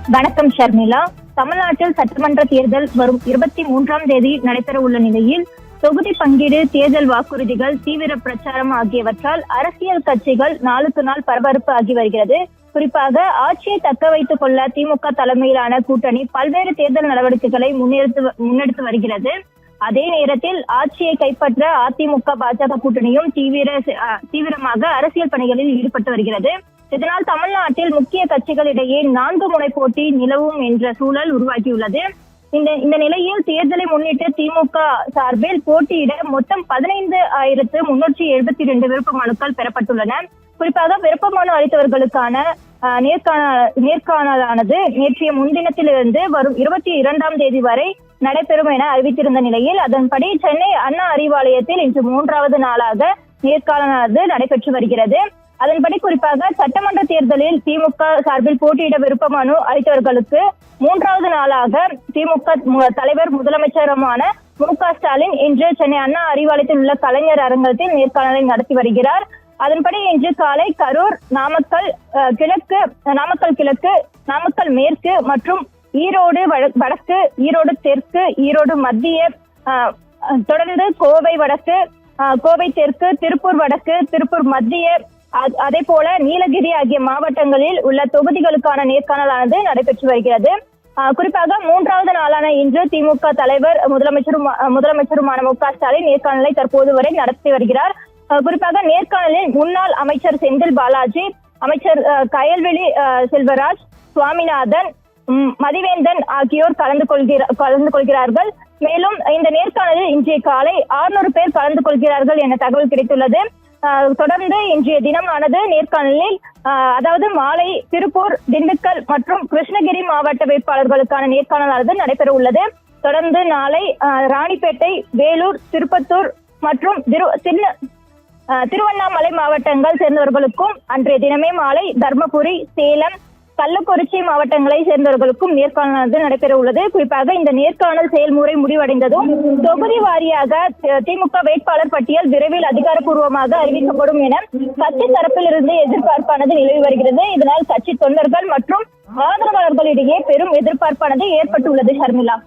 வணக்கம் ஷர்மிளா. தமிழ்நாட்டில் சட்டமன்ற தேர்தல் வரும் 23ஆம் தேதி நடைபெற உள்ள நிலையில் தொகுதி பங்கீடு, தேர்தல் வாக்குறுதிகள், தீவிர பிரச்சாரம் ஆகியவற்றால் அரசியல் கட்சிகள் நாளுக்கு நாள் பரபரப்பு ஆகி வருகிறது. குறிப்பாக ஆட்சியை தக்க வைத்துக் கொள்ள திமுக தலைமையிலான கூட்டணி பல்வேறு தேர்தல் நடவடிக்கைகளை முன்னெடுத்து வருகிறது. அதே நேரத்தில் ஆட்சியை கைப்பற்ற அதிமுக, பாஜக கூட்டணியும் தீவிரமாக அரசியல் பணிகளில் ஈடுபட்டு வருகிறது. இதனால் தமிழ்நாட்டில் முக்கிய கட்சிகளிடையே 4 முனை போட்டி நிலவும் என்ற சூழல் உருவாகியுள்ளது. இந்த நிலையில் தேர்தலை முன்னிட்டு திமுக சார்பில் போட்டியிட மொத்தம் 15,372 விருப்ப மனுக்கள் பெறப்பட்டுள்ளன. குறிப்பாக விருப்ப மனு அளித்தவர்களுக்கான நேர்காணலானது நேற்றைய முன்தினத்திலிருந்து வரும் 22ஆம் தேதி வரை நடைபெறும் என அறிவித்திருந்த நிலையில் அதன்படி சென்னை அண்ணா அறிவாலயத்தில் இன்று 3வது நாளாக நேர்காணலானது நடைபெற்று வருகிறது. அதன்படி குறிப்பாக சட்டமன்ற தேர்தலில் திமுக சார்பில் போட்டியிட விருப்ப மனு அளித்தவர்களுக்கு 3வது நாளாக திமுக தலைவர் முதலமைச்சருமான மு.க. ஸ்டாலின் இன்று சென்னை அண்ணா அறிவாலயத்தில் உள்ள கலைஞர் அரங்கத்தில் நேர்காணலை நடத்தி வருகிறார். அதன்படி இன்று காலை கரூர், நாமக்கல் கிழக்கு, நாமக்கல் மேற்கு மற்றும் ஈரோடு வடக்கு, ஈரோடு தெற்கு, ஈரோடு மத்திய, தொடர்ந்து கோவை வடக்கு, கோவை தெற்கு, திருப்பூர் வடக்கு, திருப்பூர் மத்திய, அதே போல நீலகிரி ஆகிய மாவட்டங்களில் உள்ள தொகுதிகளுக்கான நேர்காணலானது நடைபெற்று வருகிறது. குறிப்பாக 3வது நாளான இன்று திமுக தலைவர் முதலமைச்சருமான மு.க. ஸ்டாலின் நேர்காணலை தற்போது வரை நடத்தி வருகிறார். குறிப்பாக நேர்காணலில் முன்னாள் அமைச்சர் செந்தில் பாலாஜி, அமைச்சர் கயல்விழி செல்வராஜ், சுவாமிநாதன், மதிவேந்தன் ஆகியோர் கலந்து கொள்கிறார்கள். மேலும் இந்த நேர்காணலில் இன்றைய காலை 600 பேர் கலந்து கொள்கிறார்கள் என தகவல் கிடைத்துள்ளது. தொடர்ந்து இன்றைய தினமானது நேர்காணலில் அதாவது மாலை திருப்பூர், திண்டுக்கல் மற்றும் கிருஷ்ணகிரி மாவட்ட வேட்பாளர்களுக்கான நேர்காணலானது நடைபெற உள்ளது. தொடர்ந்து நாளை ராணிப்பேட்டை, வேலூர், திருப்பத்தூர் மற்றும் திருவண்ணாமலை மாவட்டங்கள் சேர்ந்தவர்களுக்கும், அன்றைய தினமே மாலை தர்மபுரி, சேலம், கள்ளக்குறிச்சி மாவட்டங்களை சேர்ந்தவர்களுக்கும் நேர்காணலானது நடைபெற உள்ளது. குறிப்பாக இந்த நேர்காணல் செயல்முறை முடிவடைந்ததும் தொகுதி வாரியாக திமுக வேட்பாளர் பட்டியல் விரைவில் அதிகாரப்பூர்வமாக அறிவிக்கப்படும் என கட்சி தரப்பிலிருந்து எதிர்பார்ப்பானது நிலவி வருகிறது. இதனால் கட்சி தொண்டர்கள் மற்றும் ஆதரவாளர்களிடையே பெரும் எதிர்பார்ப்பானது ஏற்பட்டுள்ளது. ஷர்மிளா.